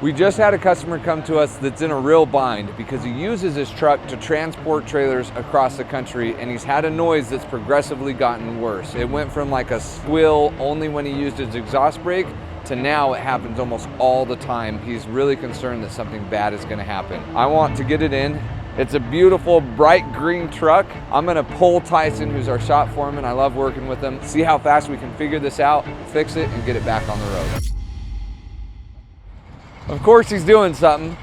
We just had a customer come to us that's in a real bind because he uses his truck to transport trailers across the country, and he's had a noise that's progressively gotten worse. It went from like a squeal only when he used his exhaust brake to now it happens almost all the time. He's really concerned that something bad is going to happen. I want to get it in. It's a beautiful bright green truck. I'm gonna pull Tyson, who's our shop foreman. I love working with him. See how fast we can figure this out, fix it, and get it back on the road. Of course he's doing something.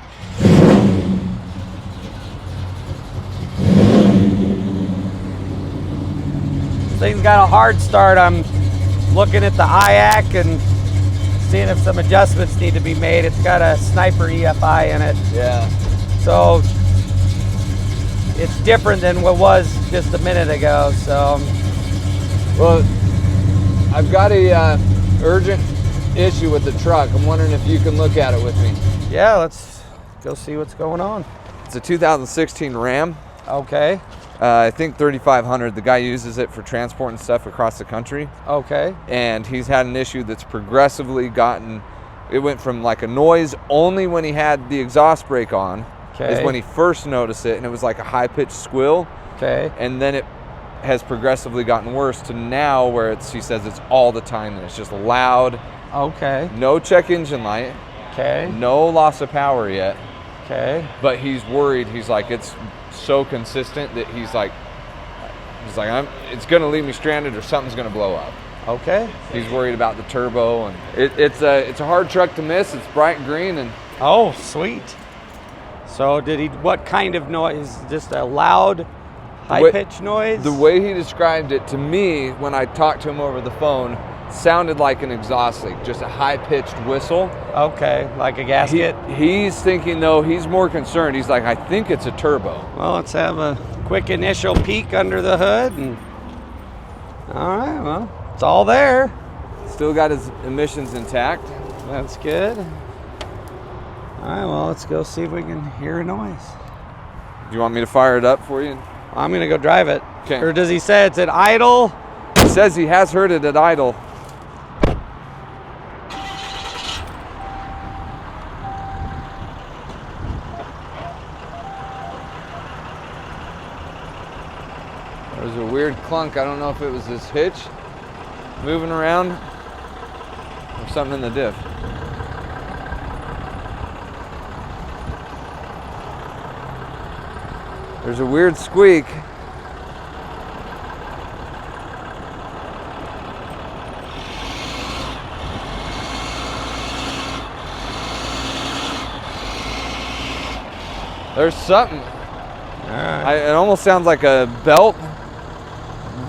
Thing's got a hard start. I'm looking at the IAC and seeing if some adjustments need to be made. It's got a Sniper EFI in it. Yeah. So it's different than what was just a minute ago. So, well, I've got a urgent issue with the truck. I'm wondering if you can look at it with me. yeah, let's go see what's going on. It's a 2016 Ram. Okay. I think 3500. The guy uses it for transporting stuff across the country. Okay. And he's had an issue that's progressively gotten, it went from like a noise only when he had the exhaust brake on. Okay. Is when he first noticed it, and it was like a high-pitched squeal. Okay. And then it has progressively gotten worse to now where he says it's all the time and it's just loud. Okay. No check engine light. Okay. No loss of power yet. Okay. But he's worried. He's like, it's so consistent that he's like it's gonna leave me stranded or something's gonna blow up. Okay. He's worried about the turbo, and it's a hard truck to miss. It's bright green, and Oh, sweet. So what kind of noise? Just a loud, high-pitched noise? the way he described it to me when I talked to him over the phone sounded like an exhaust leak, just a high-pitched whistle. Okay, like a gasket? He's thinking, though, he's more concerned. He's like, I think it's a turbo. Well, let's have a quick initial peek under the hood. And all right, well, it's all there. Still got his emissions intact. That's good. All right, well, let's go see if we can hear a noise. Do you want me to fire it up for you? I'm going to go drive it. Okay. Or does he say it's at idle? He says he has heard it at idle. There's a weird clunk. I don't know if it was this hitch moving around or something in the diff. There's a weird squeak. There's something. All right. It almost sounds like a belt,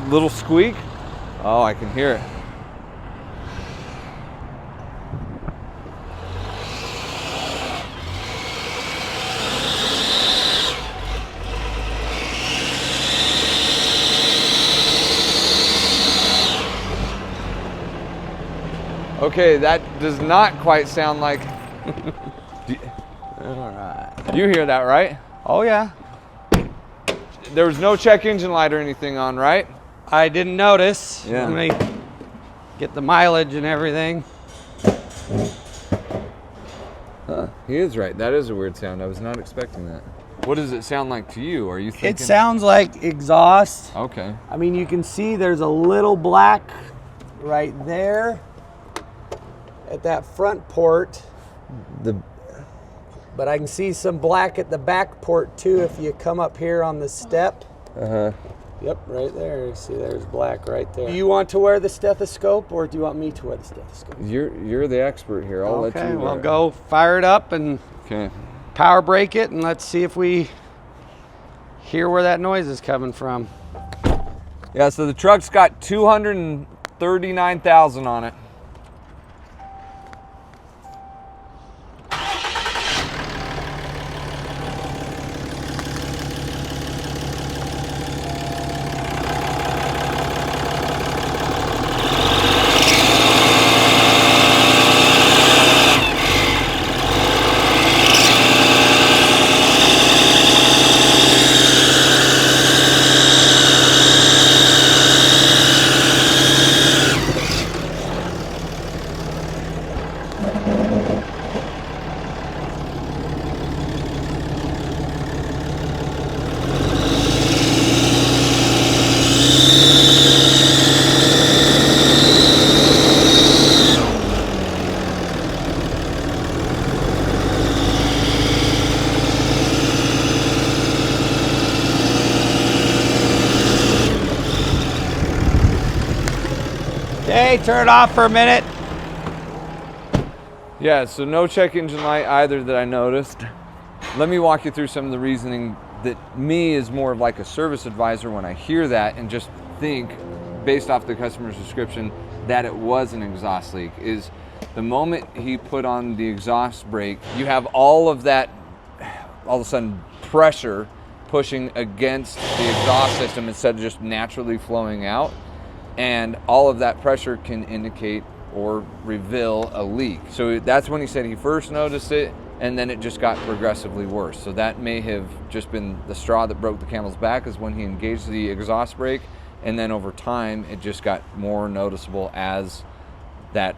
little squeak. Oh, I can hear it. Okay, that does not quite sound like. All right. You hear that, right? Oh, yeah. There was no check engine light or anything on, right? I didn't notice. Yeah. Let me get the mileage and everything. Huh. He is right. That is a weird sound. I was not expecting that. What does it sound like to you? Are you thinking? It sounds like exhaust. Okay. I mean, you can see there's a little black right there at that front port. But I can see some black at the back port too if you come up here on the step. Uh-huh. Yep, right there. You see there's black right there. Do you want to wear the stethoscope or do you want me to wear the stethoscope? You're the expert here. I'll let you wear well, it. go fire it up and Okay. power brake it, and let's see if we hear where that noise is coming from. Yeah, so the truck's got 239,000 on it. Okay, turn it off for a minute. Yeah, so no check engine light either that I noticed. Let me walk you through some of the reasoning that me is more of like a service advisor when I hear that and just think, based off the customer's description, that it was an exhaust leak. Is the moment he put on the exhaust brake, you have all of that, all of a sudden, pressure pushing against the exhaust system instead of just naturally flowing out. And all of that pressure can indicate or reveal a leak. So that's when he said he first noticed it, and then it just got progressively worse. So that may have just been the straw that broke the camel's back, is when he engaged the exhaust brake, and then over time it just got more noticeable as that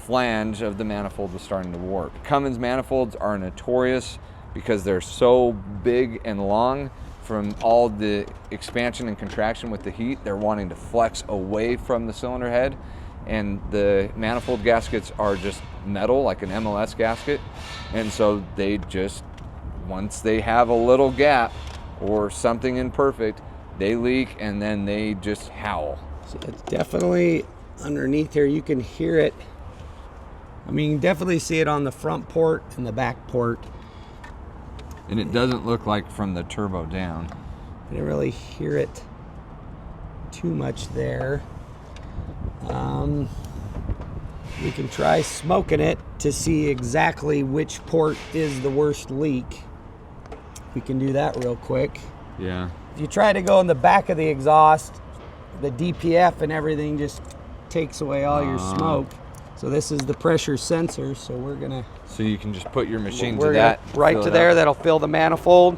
flange of the manifold was starting to warp. Cummins manifolds are notorious because they're so big and long from all the expansion and contraction with the heat. They're wanting to flex away from the cylinder head, and the manifold gaskets are just metal, like an MLS gasket, and so they just, once they have a little gap or something imperfect, they leak and then they just howl. So it's definitely underneath here. You can hear it. I mean, you can definitely see it on the front port and the back port. And it doesn't look like from the turbo down. I didn't really hear it too much there. We can try smoking it to see exactly which port is the worst leak. We can do that real quick. Yeah. If you try to go in the back of the exhaust, the DPF and everything just takes away all your smoke. So this is the pressure sensor, so we're gonna... So you can just put your machine to that. Right to there, that'll fill the manifold.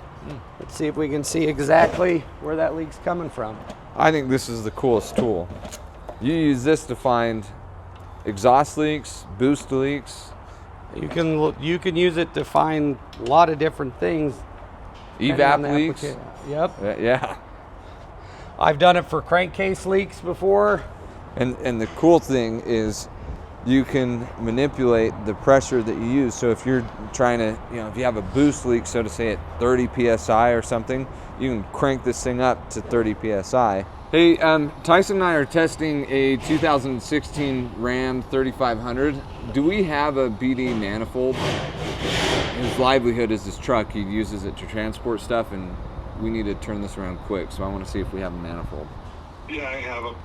Let's see if we can see exactly where that leak's coming from. I think this is the coolest tool. You use this to find exhaust leaks, boost leaks. You can use it to find a lot of different things. Evap leaks. Yep. Yeah. I've done it for crankcase leaks before. And the cool thing is you can manipulate the pressure that you use. So if you're trying to, if you have a boost leak, so to say at 30 PSI or something, you can crank this thing up to 30 PSI. Hey, Tyson and I are testing a 2016 Ram 3500. Do we have a BD manifold? His livelihood is his truck. He uses it to transport stuff, and we need to turn this around quick, so I want to see if we have a manifold. Yeah, I have them.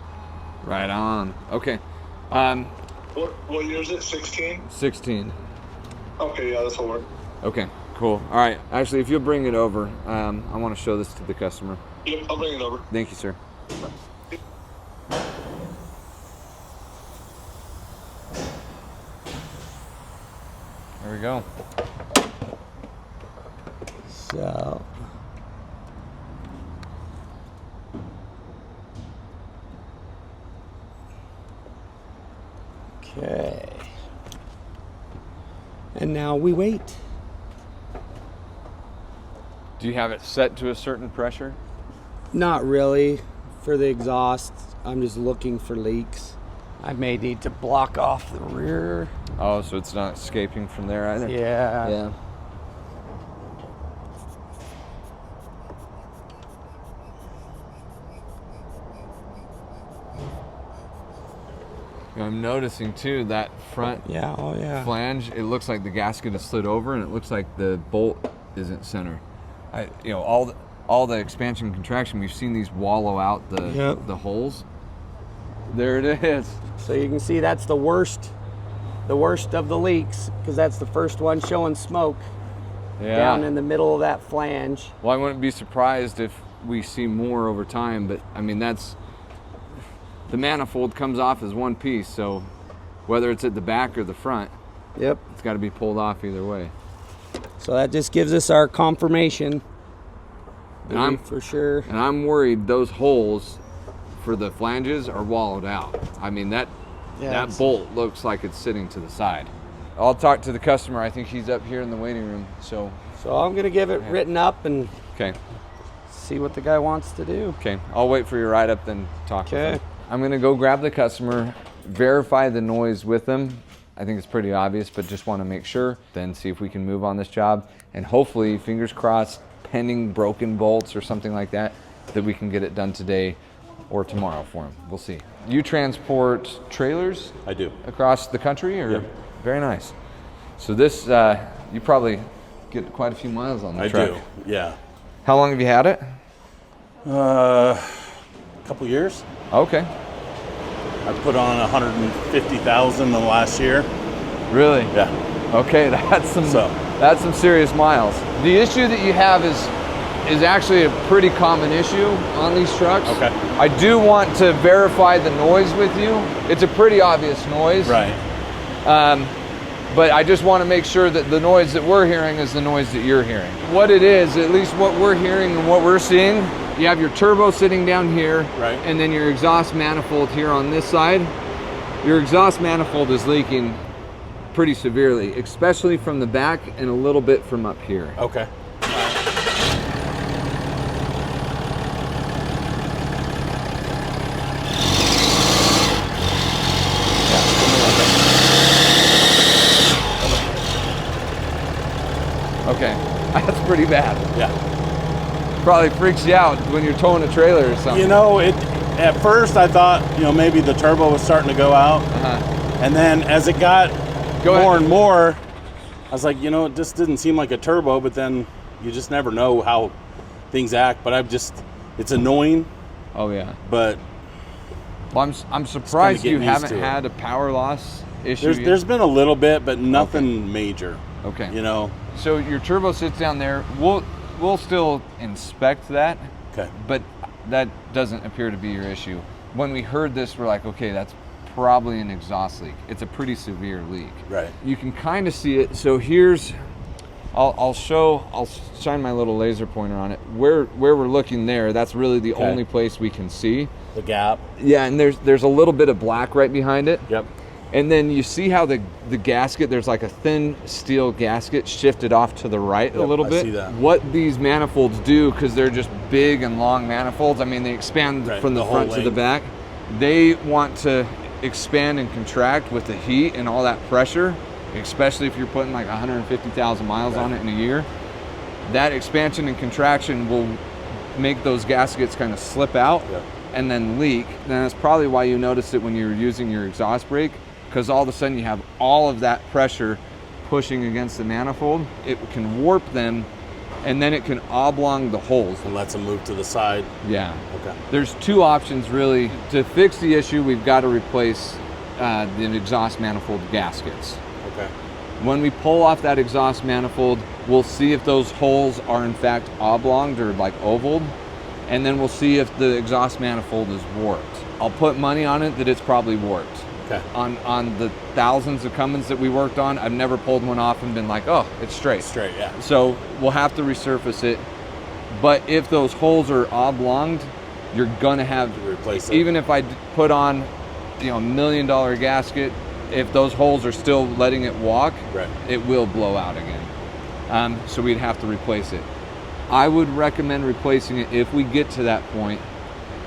Right on. Okay. What year is it? 16? 16. Okay, yeah, this will work. Okay, cool. All right. Actually, if you'll bring it over, I want to show this to the customer. Yep, I'll bring it over. Thank you, sir. There we go. So... Okay. And now we wait. Do you have it set to a certain pressure? Not really. For the exhaust, I'm just looking for leaks. I may need to block off the rear. Oh, so it's not escaping from there either? Yeah. Yeah. I'm noticing too that front flange, it looks like the gasket is slid over, and it looks like the bolt isn't center. All the expansion and contraction, we've seen these wallow out the holes. There it is. So you can see that's the worst of the leaks, because that's the first one showing smoke down in the middle of that flange. Well, I wouldn't be surprised if we see more over time, but I mean, the manifold comes off as one piece, so whether it's at the back or the front, it's got to be pulled off either way. So that just gives us our confirmation. For sure. And I'm worried those holes for the flanges are wallowed out. I mean, that bolt looks like it's sitting to the side. I'll talk to the customer. I think he's up here in the waiting room. So I'm gonna give it written up and see what the guy wants to do. Okay, I'll wait for your write-up, then talk with him. I'm gonna go grab the customer, verify the noise with them. I think it's pretty obvious, but just want to make sure, then see if we can move on this job, and hopefully, fingers crossed, pending broken bolts or something like that, that we can get it done today. or tomorrow for him. We'll see. You transport trailers I do. across the country, or? Yep. Very nice. So this, you probably get quite a few miles on the truck. I do, yeah. How long have you had it? A couple years. Okay. I put on 150,000 in the last year. Really? Yeah. Okay, that's some serious miles. The issue that you have is actually a pretty common issue on these trucks. Okay. I do want to verify the noise with you. It's a pretty obvious noise. Right. But I just want to make sure that the noise that we're hearing is the noise that you're hearing. What it is, at least what we're hearing and what we're seeing, you have your turbo sitting down here, right, and then your exhaust manifold here on this side. Your exhaust manifold is leaking pretty severely, especially from the back and a little bit from up here. Okay. Okay, that's pretty bad. Yeah. Probably freaks you out when you're towing a trailer or something. You know, at first I thought, maybe the turbo was starting to go out. And then as it got more and more, I was like, it just didn't seem like a turbo, but then you just never know how things act. But it's annoying. Oh yeah. But well, I'm surprised you haven't had a power loss issue. There's been a little bit, but nothing major. Okay. So your turbo sits down there. We'll still inspect that. Okay. But that doesn't appear to be your issue. When we heard this, we're like, okay, that's probably an exhaust leak. It's a pretty severe leak. Right. You can kind of see it. So here's, I'll shine my little laser pointer on it. Where we're looking there, that's really the only place we can see. The gap. Yeah, and there's a little bit of black right behind it. Yep. And then you see how the gasket, there's like a thin steel gasket shifted off to the right a little bit. I see that. What these manifolds do, because they're just big and long manifolds, I mean, they expand from the front to the back. They want to expand and contract with the heat and all that pressure, especially if you're putting like 150,000 miles on it in a year. That expansion and contraction will make those gaskets kind of slip out and then leak. And that's probably why you noticed it when you were using your exhaust brake, because all of a sudden you have all of that pressure pushing against the manifold. It can warp them, and then it can oblong the holes. And lets them move to the side. Yeah. Okay. There's two options really. To fix the issue, we've got to replace the exhaust manifold gaskets. Okay. When we pull off that exhaust manifold, we'll see if those holes are in fact oblonged or like ovaled, and then we'll see if the exhaust manifold is warped. I'll put money on it that it's probably warped. Okay. On the thousands of Cummins that we worked on, I've never pulled one off and been like, oh, it's straight. Straight, yeah. So we'll have to resurface it. But if those holes are oblonged, you're gonna have to replace it. Even if I put on, $1 million gasket, if those holes are still letting it walk, it will blow out again. So we'd have to replace it. I would recommend replacing it if we get to that point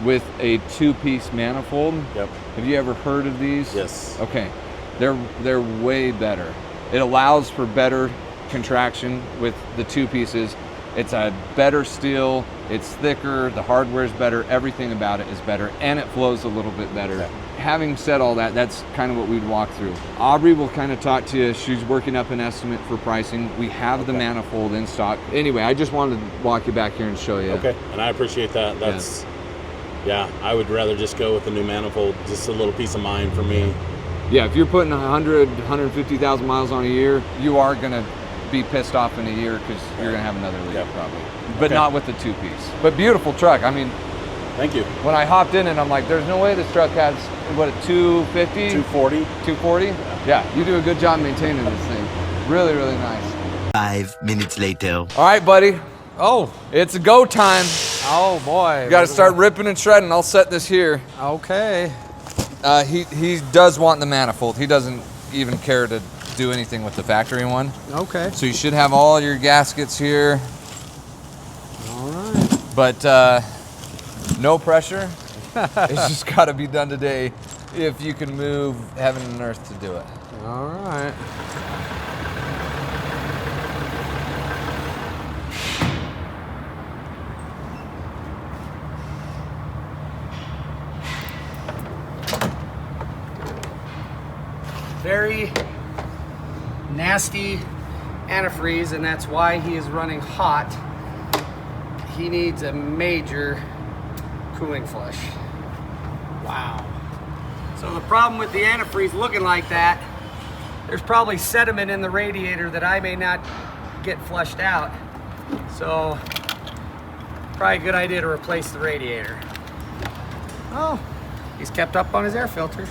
with a two-piece manifold. Yep. Have you ever heard of these? Yes. Okay. They're way better. It allows for better contraction with the two pieces. It's a better steel, it's thicker, the hardware's better, everything about it is better, and it flows a little bit better. Okay. Having said all that, that's kind of what we'd walk through. Aubrey will kind of talk to you. She's working up an estimate for pricing. We have the manifold in stock. Anyway, I just wanted to walk you back here and show you. Okay, and I appreciate that. That's, I would rather just go with the new manifold, just a little peace of mind for me. Yeah, if you're putting 150,000 miles on a year, you are going to be pissed off in a year because you're going to have another leak probably. But not with the two-piece. But beautiful truck. I mean, thank you. When I hopped in it, I'm like, there's no way this truck has, what, a 250? 240. 240? Yeah, you do a good job maintaining this thing. Really, really nice. 5 minutes later. All right, buddy. Oh, it's a go time. Oh, boy. You got to start ripping and shredding. I'll set this here. Okay. He does want the manifold. He doesn't even care to do anything with the factory one. Okay. So you should have all your gaskets here. All right. But no pressure. It's just got to be done today if you can move heaven and earth to do it. All right. nasty antifreeze, and that's why he is running hot. He needs a major cooling flush. Wow. So the problem with the antifreeze looking like that, there's probably sediment in the radiator that I may not get flushed out. So probably a good idea to replace the radiator. Oh, he's kept up on his air filter.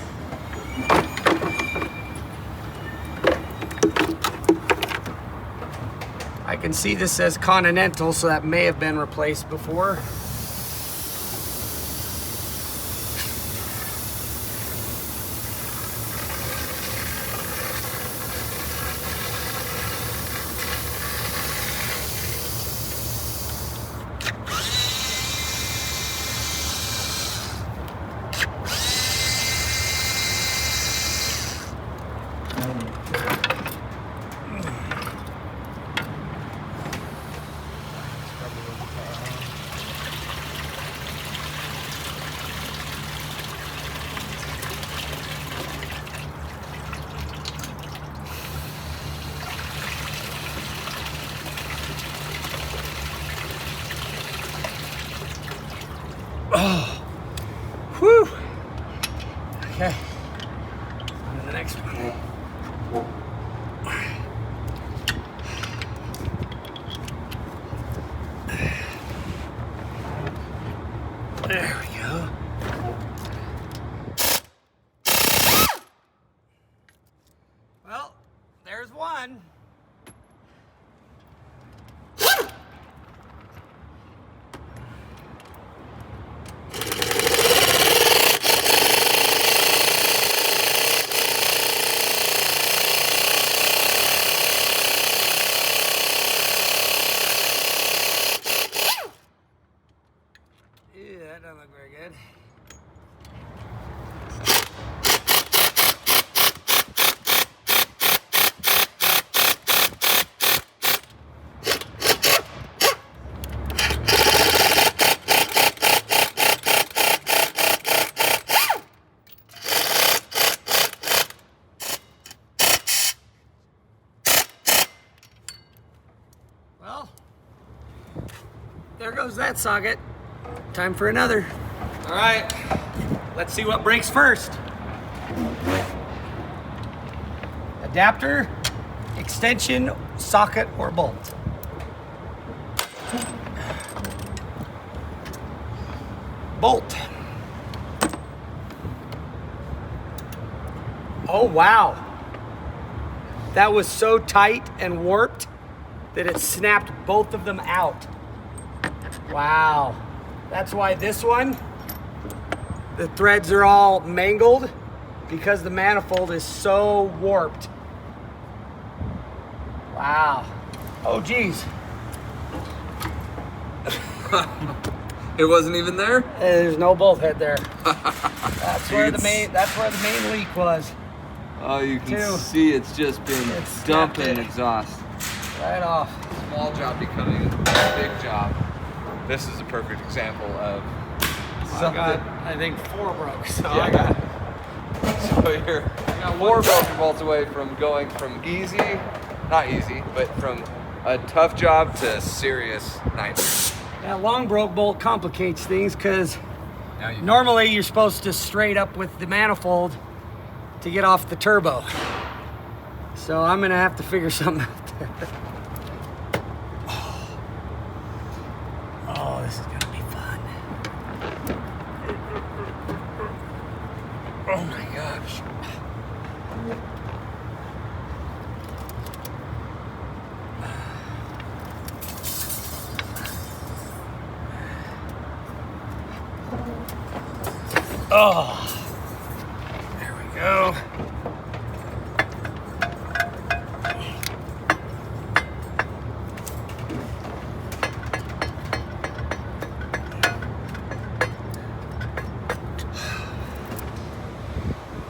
I can see this says Continental, so that may have been replaced before. Oh, whew. Okay, on to the next one. There we go. Well, there's one. That doesn't look very good. Well, there goes that socket. Time for another. All right, let's see what breaks first. Adapter, extension, socket, or bolt. Bolt. Oh, wow. That was so tight and warped that it snapped both of them out. Wow. That's why this one, the threads are all mangled because the manifold is so warped. Wow. Oh, geez. It wasn't even there? There's no bolt head there. That's where the main leak was. Oh, you can see it's just been dumping exhaust. Right off. Small job becoming a big job. This is a perfect example of something. I think 4 broke. So Yeah. So you're 4 broken bolts away from going from easy, not easy, but from a tough job to a serious nightmare. That long broke bolt complicates things because normally you're supposed to straight up with the manifold to get off the turbo. So I'm gonna have to figure something out there. Oh, this is gonna be fun. Oh my gosh. Oh, there we go.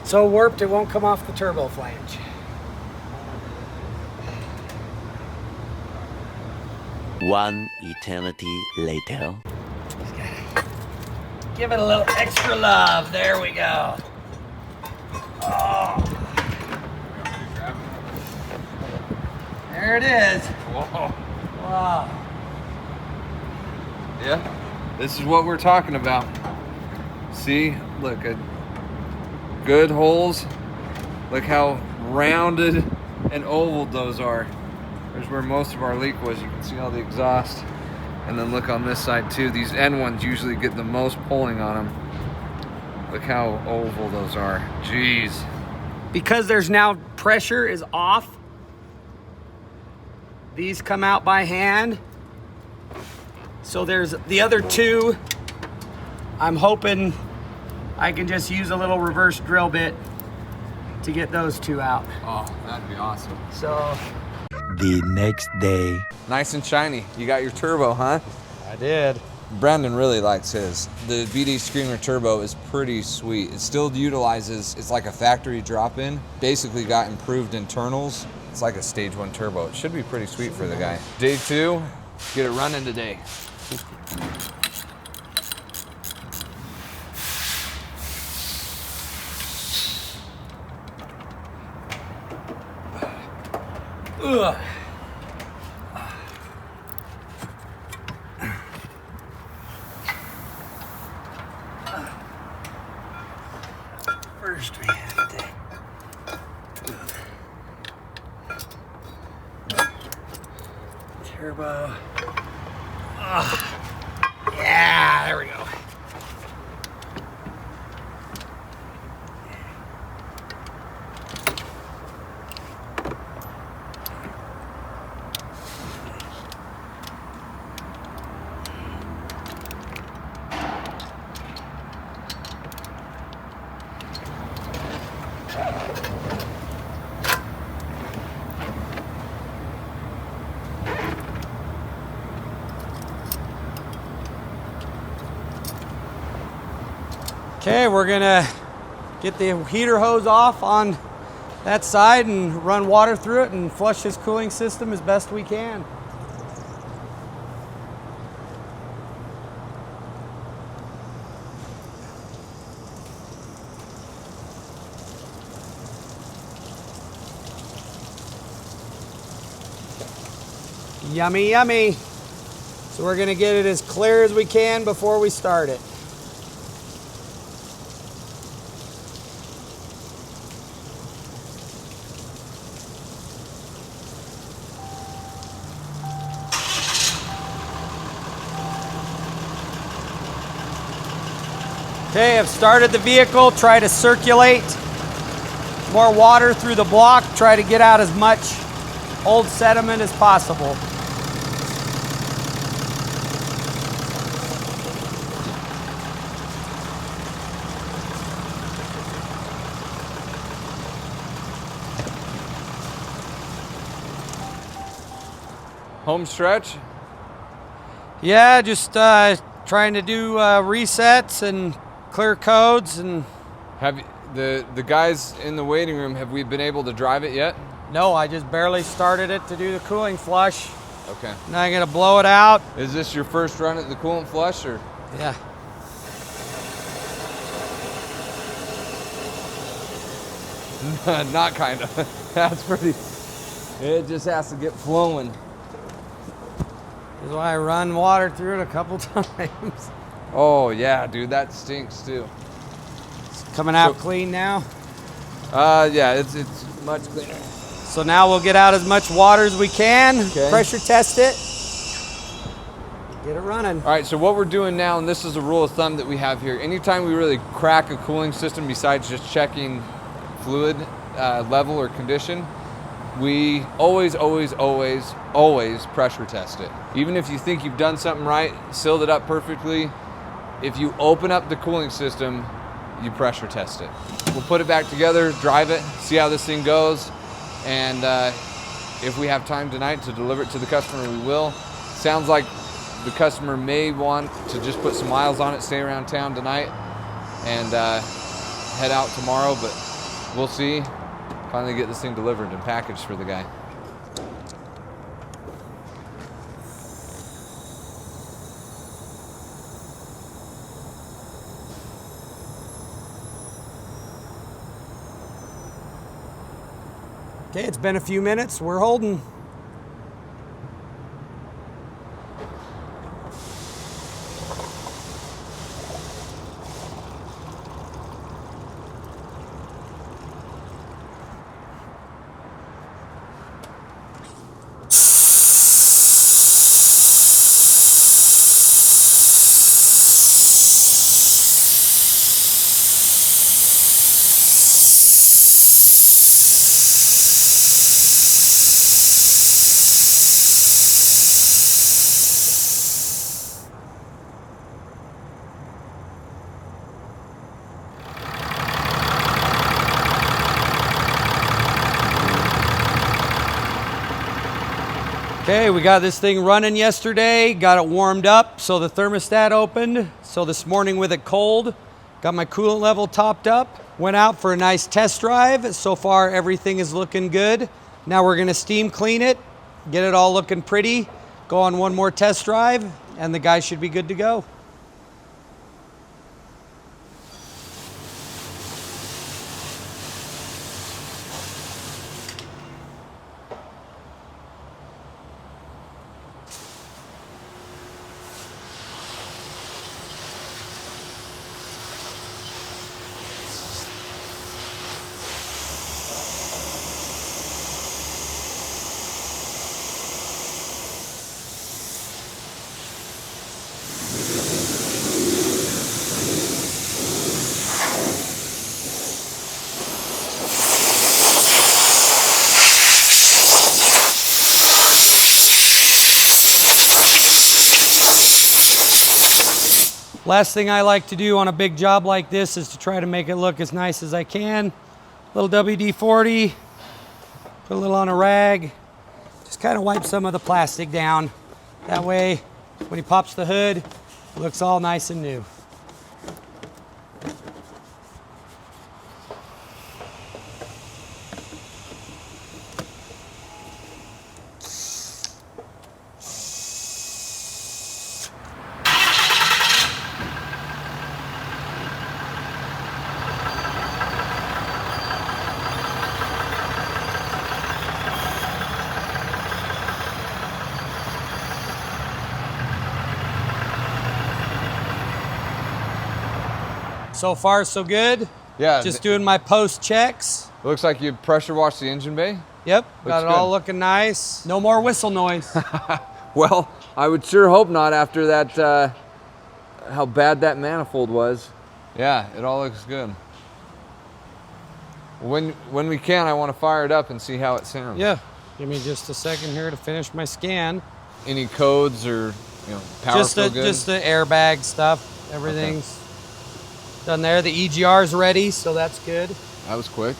So warped it won't come off the turbo flange. One eternity later. Give it a little extra love. There we go. Oh. There it is. Whoa. Wow. Yeah, this is what we're talking about. See, look at good holes. Look how rounded and oval those are. There's where most of our leak was. You can see all the exhaust. And then look on this side too. These end ones usually get the most pulling on them. Look how oval those are. Jeez. Because there's now pressure is off, these come out by hand. So there's the other two. I'm hoping I can just use a little reverse drill bit to get those two out. Oh, that'd be awesome. So The next day. Nice and shiny. You got your turbo, huh? I did. Brandon really likes his. The BD Screamer Turbo is pretty sweet. It still utilizes, it's like a factory drop-in. Basically got improved internals. It's like a stage 1 turbo. It should be pretty sweet for the guy. Day 2, get it running today. Ugh. First we have to turbo. Yeah, there we go. Okay, we're gonna get the heater hose off on that side and run water through it and flush this cooling system as best we can. Yummy, yummy. So we're gonna get it as clear as we can before we start it. Okay, I've started the vehicle, try to circulate more water through the block, try to get out as much old sediment as possible. Home stretch? Yeah, just trying to do resets and clear codes. And Have you, the guys in the waiting room, have we been able to drive it yet? no, I just barely started it to do the cooling flush. Okay. Now I'm gonna blow it out. Is this your first run at the coolant flush, or? Yeah. Not kind of. That's pretty. It just has to get flowing. This is why I run water through it a couple times. Oh yeah, dude, that stinks too. It's coming out clean now. Yeah, it's much cleaner. So now we'll get out as much water as we can, Okay. pressure test it, get it running. All right, so what we're doing now, and this is a rule of thumb that we have here, anytime we really crack a cooling system besides just checking fluid level or condition, we always pressure test it. Even if you think you've done something right, sealed it up perfectly, if you open up the cooling system, you pressure test it. We'll put it back together, drive it, see how this thing goes, and if we have time tonight to deliver it to the customer, we will. Sounds like the customer may want to just put some miles on it, stay around town tonight, and head out tomorrow, but we'll see. Finally get this thing delivered and packaged for the guy. Okay, it's been a few minutes, we're holding. Okay, we got this thing running yesterday, got it warmed up, so the thermostat opened. So this morning with it cold, got my coolant level topped up, went out for a nice test drive. So far everything is looking good. Now we're gonna steam clean it, get it all looking pretty, go on one more test drive, and the guy should be good to go. Last thing I like to do on a big job like this is to try to make it look as nice as I can. Little WD-40, put a little on a rag, just kind of wipe some of the plastic down. That way, when he pops the hood, it looks all nice and new. So far, so good. Yeah. Just doing my post checks. Looks like you pressure washed the engine bay. Yep, got it good. all looking nice. No more whistle noise. Well, I would sure hope not after that, how bad that manifold was. Yeah, it all looks good. When we can, I want to fire it up and see how it sounds. Yeah, give me just a second here to finish my scan. Any codes or power feel good? Just the airbag stuff. Everything's done there. The EGR's ready, so that's good. That was quick.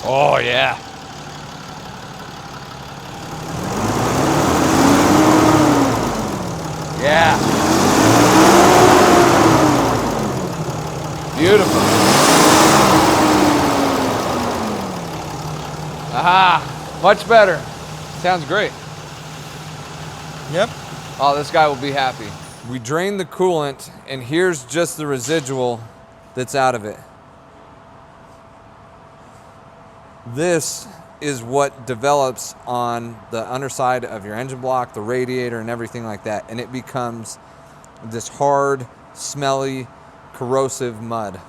Oh yeah. Yeah. Beautiful. Aha, much better. Sounds great. Yep. Oh, this guy will be happy. We drained the coolant, and here's just the residual that's out of it. This is what develops on the underside of your engine block, the radiator, and everything like that, and it becomes this hard, smelly, corrosive mud.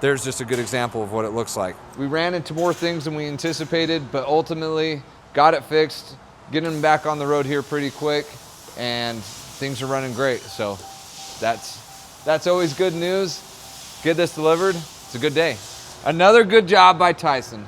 There's just a good example of what it looks like. We ran into more things than we anticipated, but ultimately got it fixed, getting them back on the road here pretty quick, and things are running great. So that's always good news. Get this delivered, it's a good day. Another good job by Tyson.